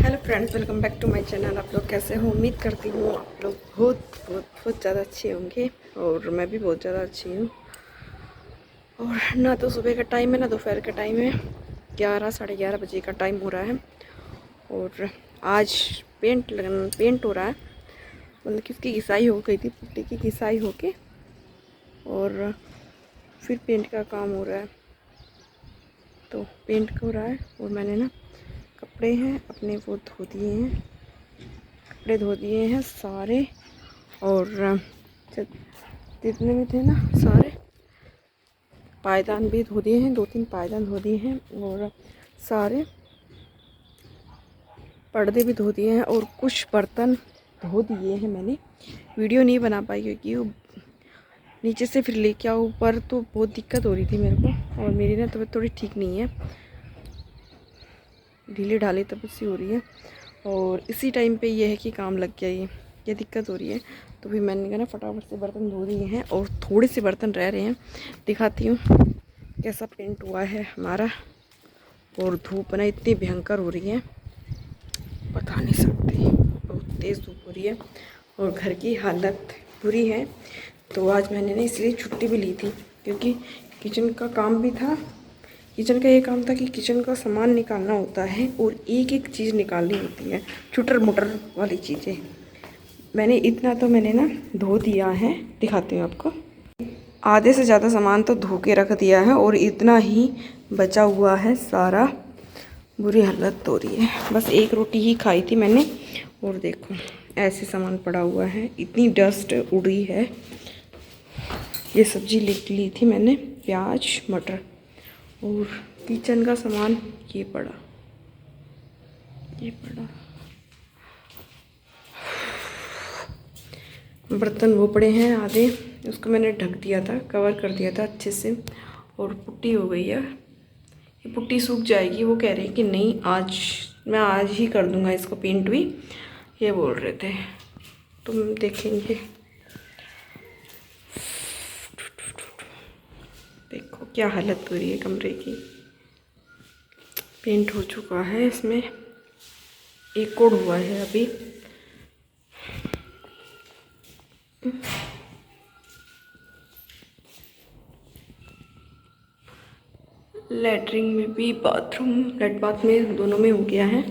Hello friends, welcome back to my channel. आप लोग कैसे हो? उम्मीद करती हूँ आप लोग बहुत ज़्यादा अच्छे होंगे और मैं भी बहुत ज़्यादा अच्छी हूँ। और ना तो सुबह का टाइम है ना दोपहर का टाइम है, 11 साढ़े 11 बजे का टाइम हो रहा है। और आज पेंट हो रहा है, मतलब कि उसकी घिसाई हो गई थी, पुट्टी की घिसाई होके और फिर पेंट का काम हो रहा है। तो पेंट हो रहा है और मैंने ना कपड़े हैं अपने वो धो दिए हैं, कपड़े धो दिए हैं सारे। और जितने भी थे ना सारे पायदान भी धो दिए हैं, 2-3 पायदान धो दिए हैं और सारे पर्दे भी धो दिए हैं और कुछ बर्तन धो दिए हैं। मैंने वीडियो नहीं बना पाई क्योंकि वो नीचे से फिर लेके आओ ऊपर तो बहुत दिक्कत हो रही थी मेरे को, और मेरी ना तबीयत थोड़ी ठीक नहीं है, ढीली ढाली तबीयत सी हो रही है। और इसी टाइम पे ये है कि काम लग गया, ये दिक्कत हो रही है। तो फिर मैंने कहा ना फटाफट से बर्तन धो दिए हैं और थोड़े से बर्तन रह रहे हैं, दिखाती हूँ कैसा पेंट हुआ है हमारा। और धूप ना इतनी भयंकर हो रही है, बता नहीं सकती, बहुत तेज़ धूप हो रही है और घर की हालत बुरी है। तो आज मैंने ना इसलिए छुट्टी भी ली थी क्योंकि किचन का काम भी था। किचन का ये काम था कि किचन का सामान निकालना होता है और एक एक चीज़ निकालनी होती है, छुटर मुटर वाली चीज़ें। मैंने ना धो दिया है, दिखाती हूँ आपको। आधे से ज़्यादा सामान तो धो के रख दिया है और इतना ही बचा हुआ है सारा। बुरी हालत हो रही है, बस एक रोटी ही खाई थी मैंने और देखो ऐसे सामान पड़ा हुआ है, इतनी डस्ट उड़ी है। ये सब्जी ली थी मैंने, प्याज मटर, और किचन का सामान ये पड़ा। बर्तन वो पड़े हैं आधे, उसको मैंने ढक दिया था, कवर कर दिया था अच्छे से। और पुट्टी हो गई है, ये पुट्टी सूख जाएगी। वो कह रहे हैं कि नहीं आज ही कर दूंगा इसको पेंट भी, ये बोल रहे थे। तुम देखेंगे, देखो क्या हालत हो रही है कमरे की। पेंट हो चुका है, इसमें एक कोड हुआ है अभी। लेटरिन में भी, लेट बाथ में, दोनों में हो गया है।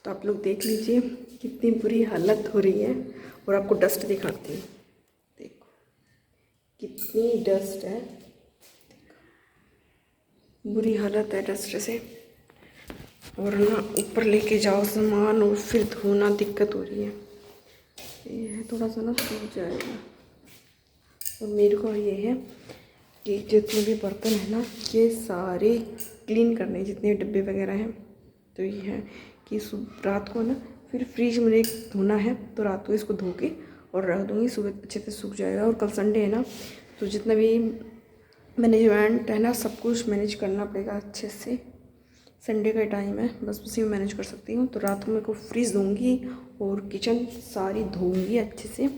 तो आप लोग देख लीजिए कितनी बुरी हालत हो रही है। और आपको डस्ट दिखाती हूँ, देखो कितनी डस्ट है, बुरी हालत है डस्ट से। और ना ऊपर लेके जाओ सामान और फिर धोना दिक्कत हो रही है। ये है थोड़ा सा ना सूख जाएगा। और मेरे को ये है कि जितने भी बर्तन है ना ये सारे क्लीन करने, जितने डब्बे वगैरह हैं। तो ये है कि रात को ना फिर फ्रिज में धोना है, तो रात को इसको धो के और रख दूँगी, सुबह अच्छे से सूख जाएगा। और कल संडे है ना, तो जितना भी मैनेजमेंट है ना सब कुछ मैनेज करना पड़ेगा अच्छे से। संडे का टाइम है, बस उसी में मैनेज कर सकती हूँ। तो रात को मेरे को फ्रिज दूँगी और किचन सारी धोऊँगी अच्छे से,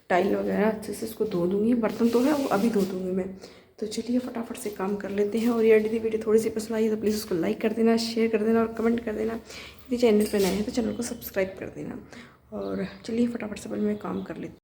टाइल वगैरह अच्छे से इसको धो दूँगी। बर्तन तो है वो अभी धो दूँगी मैं। तो चलिए फटाफट से काम कर लेते हैं। और ये वीडियो थोड़ी सी पसंद आई तो प्लीज़ उसको लाइक कर देना, शेयर कर देना और कमेंट कर देना। यदि चैनल पर नए हैं तो चैनल को सब्सक्राइब कर देना। और चलिए फटाफट से पहले मैं काम कर लेती हूँ।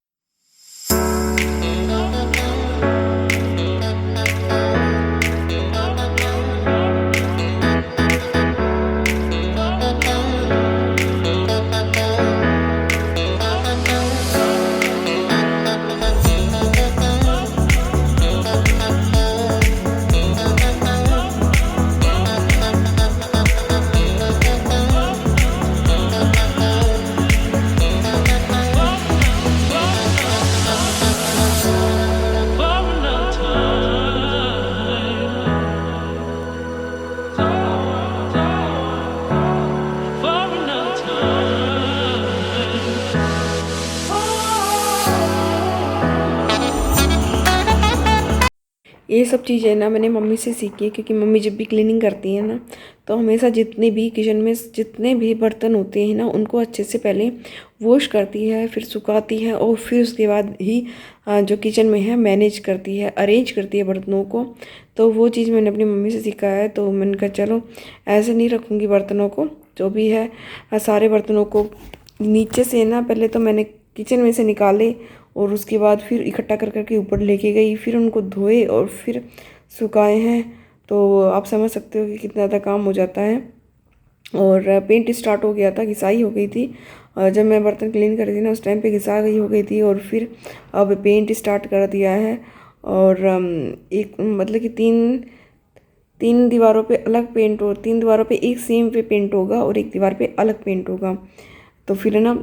ये सब चीज़ें ना मैंने मम्मी से सीखी है, क्योंकि मम्मी जब भी क्लीनिंग करती है ना तो हमेशा जितने भी किचन में जितने भी बर्तन होते हैं ना उनको अच्छे से पहले वॉश करती है, फिर सुखाती है और फिर उसके बाद ही जो किचन में है मैनेज करती है, अरेंज करती है बर्तनों को। तो वो चीज़ मैंने अपनी मम्मी से सीखा है। तो मैंने कहा चलो ऐसे नहीं रखूँगी बर्तनों को, जो भी है सारे बर्तनों को नीचे से ना पहले तो मैंने किचन में से निकाले और उसके बाद फिर इकट्ठा कर करके ऊपर लेके गई, फिर उनको धोए और फिर सुखाए हैं। तो आप समझ सकते हो कि कितना ज़्यादा काम हो जाता है। और पेंट स्टार्ट हो गया था, घिसाई हो गई थी जब मैं बर्तन क्लीन कर रही थी ना उस टाइम पे घिसा गई हो गई थी, और फिर अब पेंट स्टार्ट कर दिया है। और एक मतलब कि तीन दीवारों पे अलग पेंट हो, 3 दीवारों पे एक सेम पे पेंट होगा और एक दीवार पे अलग पेंट होगा। तो फिर ना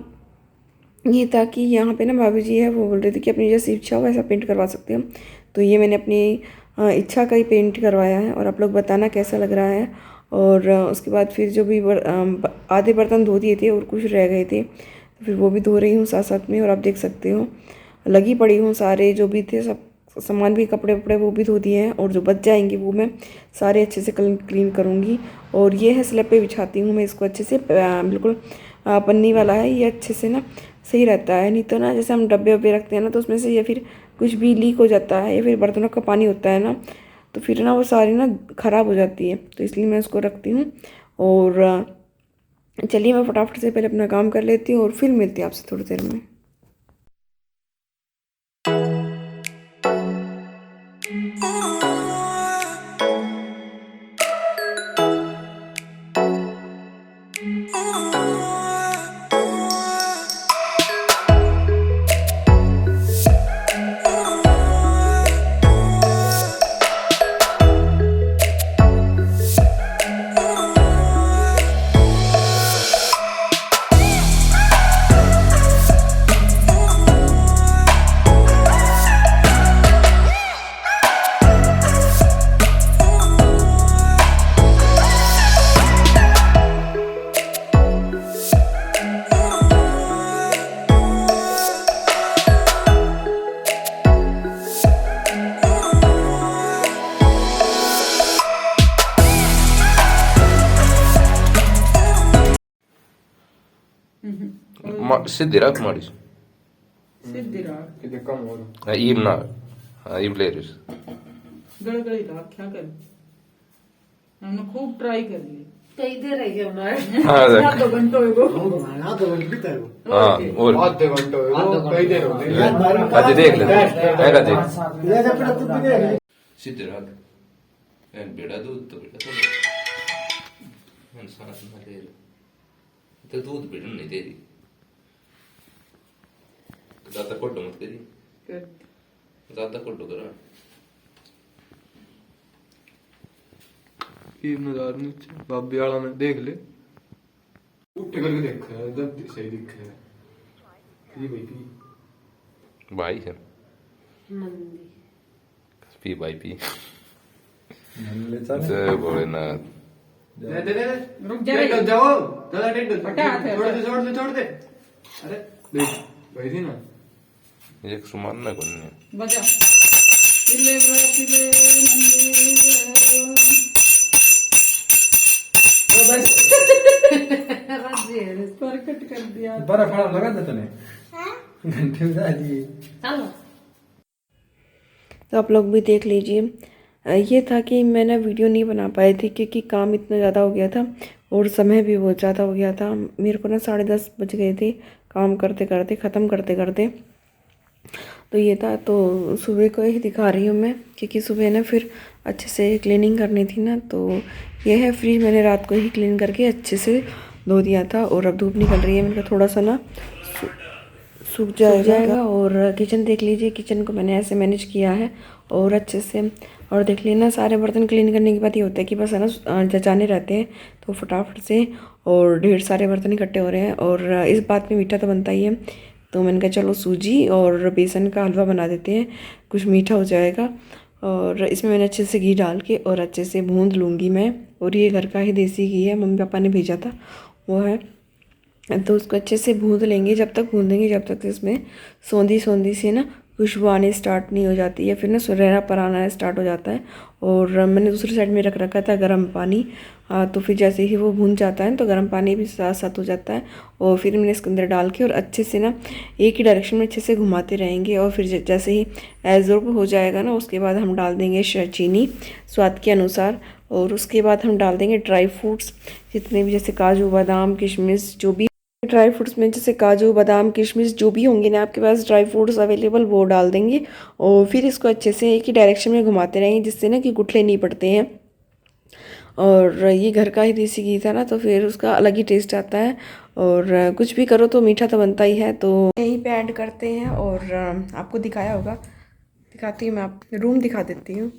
ये था कि यहाँ पे ना भाभी जी है वो बोल रही थी कि अपनी जैसी इच्छा हो वैसा पेंट करवा सकते हो। तो ये मैंने अपनी इच्छा का ही पेंट करवाया है और आप लोग बताना कैसा लग रहा है। और उसके बाद फिर जो भी आधे बर्तन धो दिए थे और कुछ रह गए थे तो फिर वो भी धो रही हूँ साथ साथ में। और आप देख सकते हो लगी पड़ी हूँ, सारे जो भी थे सब सामान भी कपड़े वपड़े वो भी धो दिए हैं और जो बच जाएंगे वो मैं सारे अच्छे से क्लीन करूँगी। और ये है स्लैब पे बिछाती हूँ मैं इसको अच्छे से, बिल्कुल पन्नी वाला है ये, अच्छे से ना सही रहता है। नहीं तो ना जैसे हम डब्बे वब्बे रखते हैं ना तो उसमें से या फिर कुछ भी लीक हो जाता है या फिर बर्तनों का पानी होता है ना तो फिर ना वो सारी ना ख़राब हो जाती है। तो इसलिए मैं उसको रखती हूँ। और चलिए मैं फटाफट से पहले अपना काम कर लेती हूँ और फिर मिलती हूँ आपसे थोड़ी देर में। Siddirak Maris. सिद्धिराज कितने कम हो रहा Ibna. Ibleris. गड़गड़ी राग क्या कर हमने खूब ट्राई कर ली कई देर है क्या हमारे हाँ 2 घंटों हो गए हाँ और आधे घंटे हो गए, कई देर हो गई। आज देख ले मैं का देख Siddirak. En बेड़ा दूध तो बेटा तो इंसान ना ले तो दूध बेटा नहीं दे रही ज़्यादा कोड्डो मत करी, ज़्यादा कोड्डो करा की नज़ार नीचे बाबे वाला में देख ले उठ करके देखा है, जब सही दिखा है ये भाई है पी भाई पी बोले ना दे दे दे रुक जा रे। जाओ दादा टेक हटा हाथ है। छोड़ दे अरे देख भाई थी ना एक सुमान ना कोने बजा पिले पिले ओ बस परकट कर दिया। बड़ा फड़ा लगा था तने घंटे में आ जी चलो तो आप लोग भी देख लीजिए। ये था कि मैं ना वीडियो नहीं बना पाई थी क्योंकि काम इतना ज़्यादा हो गया था और समय भी बहुत ज़्यादा हो गया था। मेरे को ना 10:30 बज गए थे काम करते करते, ख़त्म करते करते। तो ये था, तो सुबह को ही दिखा रही हूँ मैं क्योंकि सुबह ना फिर अच्छे से क्लीनिंग करनी थी ना। तो ये है फ्रिज, मैंने रात को ही क्लीन करके अच्छे से धो दिया था और अब धूप निकल रही है, मैंने कहा थोड़ा सा ना सूख जाएगा। और किचन देख लीजिए, किचन को मैंने ऐसे मैनेज किया है और अच्छे से। और देख लेना सारे बर्तन क्लीन करने के बाद ये होता है कि बस है ना जचाने रहते हैं तो फटाफट से, और ढेर सारे बर्तन इकट्ठे हो रहे हैं। और इस बात में मीठा तो बनता ही है, तो मैंने कहा चलो सूजी और बेसन का हलवा बना देते हैं, कुछ मीठा हो जाएगा। और इसमें मैंने अच्छे से घी डाल के और अच्छे से भूंद लूँगी मैं। और ये घर का ही देसी घी है, मम्मी पापा ने भेजा था वो है। तो उसको अच्छे से भूंद लेंगे, जब तक भूंदेंगे जब तक इसमें सौंधी सौंधी से ना खुशबू आनी स्टार्ट नहीं हो जाती है, फिर ना सुनहरा पर आना स्टार्ट हो जाता है। और मैंने दूसरी साइड में रख रखा था गर्म पानी, तो फिर जैसे ही वो भून जाता है तो गर्म पानी भी साथ साथ हो जाता है। और फिर मैंने इसके अंदर डाल के और अच्छे से ना एक ही डायरेक्शन में अच्छे से घुमाते रहेंगे। और फिर जैसे ही एब्जॉर्ब हो जाएगा ना, उसके बाद हम डाल देंगे चीनी स्वाद के अनुसार। और उसके बाद हम डाल देंगे ड्राई फ्रूट्स जितने भी, जैसे काजू बादाम किशमिश, जो भी ड्राई फ्रूट्स में जैसे काजू बादाम किशमिश जो भी होंगे ना आपके पास ड्राई फ्रूट्स अवेलेबल, वो डाल देंगे। और फिर इसको अच्छे से एक ही डायरेक्शन में घुमाते रहेंगे, जिससे ना कि गुठले नहीं पड़ते हैं। और ये घर का ही देसी घी था ना, तो फिर उसका अलग ही टेस्ट आता है। और कुछ भी करो तो मीठा तो बनता ही है, तो यहीं पे ऐड करते हैं। और आपको दिखाया होगा, दिखाती हूँ मैं, आप रूम दिखा देती हूँ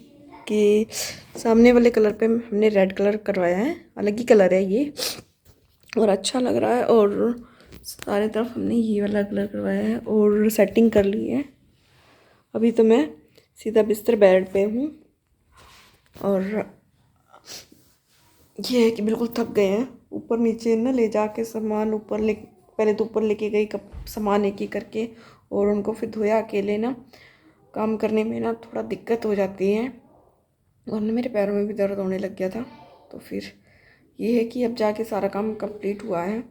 कि सामने वाले कलर पे हमने रेड कलर करवाया है, अलग ही कलर है ये और अच्छा लग रहा है। और सारे तरफ हमने ये वाला कलर करवाया है और सेटिंग कर ली है। अभी तो मैं सीधा बिस्तर बेड पे हूँ और ये है कि बिल्कुल थक गए हैं। ऊपर नीचे ना ले जाके सामान ऊपर ले, पहले तो ऊपर लेके गई सामान एक एक करके, और उनको फिर धोया अकेले ना, काम करने में ना थोड़ा दिक्कत हो जाती है। और ना मेरे पैरों में भी दर्द होने लग गया था। तो फिर ये है कि अब जाके सारा काम कंप्लीट हुआ है,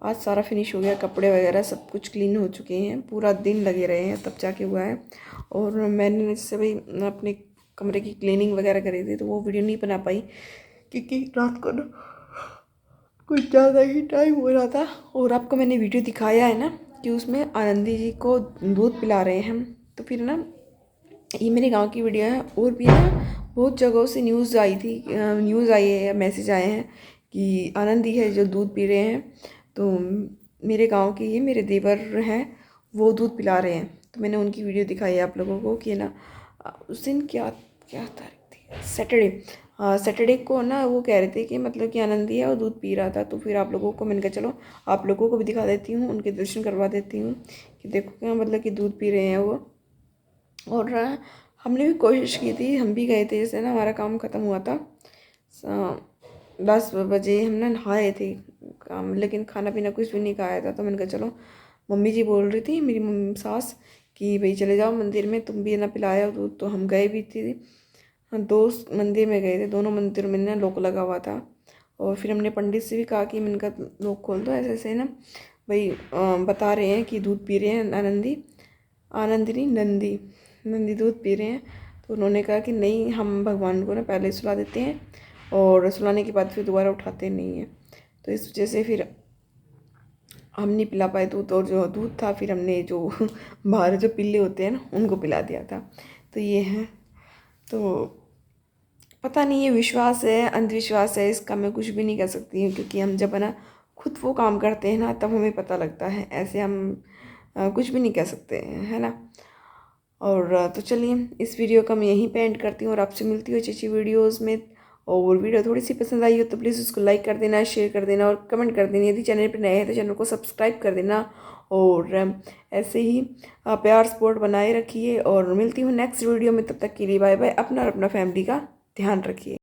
आज सारा फिनिश हो गया, कपड़े वगैरह सब कुछ क्लीन हो चुके हैं, पूरा दिन लगे रहे हैं तब जाके हुआ है। और मैंने जैसे भाई अपने कमरे की क्लीनिंग वगैरह करी थी, तो वो वीडियो नहीं बना पाई क्योंकि रात को ना कुछ ज़्यादा ही टाइम हो रहा था। और आपको मैंने वीडियो दिखाया है ना कि उसमें आनंदी जी को दूध पिला रहे हैं हम, तो फिर ना ये मेरे गांव की वीडियो है। और भी ना बहुत जगहों से न्यूज़ आई थी, न्यूज़ आई है, मैसेज आए हैं कि आनंदी है जो दूध पी रहे हैं। तो मेरे गांव के ये मेरे देवर हैं, वो दूध पिला रहे हैं, तो मैंने उनकी वीडियो दिखाई है आप लोगों को कि ना उस दिन क्या क्या तारीख थी, सैटरडे, हाँ सैटरडे को ना वो कह रहे थे कि मतलब कि आनंदी है और दूध पी रहा था। तो फिर आप लोगों को मैंने कहा चलो आप लोगों को भी दिखा देती हूँ, उनके दर्शन करवा देती हूँ कि देखो क्या मतलब कि दूध पी रहे हैं वो। और हमने भी कोशिश की थी, हम भी गए थे, जैसे ना हमारा काम ख़त्म हुआ था 10 बजे, हम ना नहाए थे काम, लेकिन खाना पीना कुछ भी नहीं खाया था। तो मैंने कहा चलो, मम्मी जी बोल रही थी मेरी मम्मी सास कि भाई चले जाओ मंदिर में, तुम भी ना पिलाया दूध। तो हम गए भी थे, हाँ 2 मंदिर में गए थे, दोनों मंदिर में ना लॉक लगा हुआ था। और फिर हमने पंडित से भी कहा कि मैंने कहा लॉक खोल दो, ऐसे ऐसे ना भाई बता रहे हैं कि दूध पी रहे हैं आनंदी नंदी दूध पी रहे हैं। तो उन्होंने कहा कि नहीं, हम भगवान को ना पहले सुला देते हैं और सुलाने के बाद फिर दोबारा उठाते नहीं हैं। तो इस वजह से फिर हम नहीं पिला पाए दूध, और जो दूध था फिर हमने जो बाहर जो पिल्ले होते हैं ना उनको पिला दिया था। तो ये है, तो पता नहीं ये विश्वास है अंधविश्वास है, इसका मैं कुछ भी नहीं कह सकती हूँ, क्योंकि हम जब है ना खुद वो काम करते हैं ना तब हमें पता लगता है, ऐसे हम कुछ भी नहीं कह सकते हैं, है ना। और तो चलिए इस वीडियो का मैं यहीं पे एंड करती हूँ और आपसे मिलती हूँ अच्छी वीडियोज़ में। और वीडियो थोड़ी सी पसंद आई हो तो प्लीज़ उसको लाइक कर देना, शेयर कर देना और कमेंट कर देना। यदि चैनल पर नए हैं तो चैनल को सब्सक्राइब कर देना। और ऐसे ही प्यार सपोर्ट बनाए रखिए, और मिलती हूँ नेक्स्ट वीडियो में। तब तक के लिए बाय बाय। अपना और अपना फैमिली का ध्यान रखिए।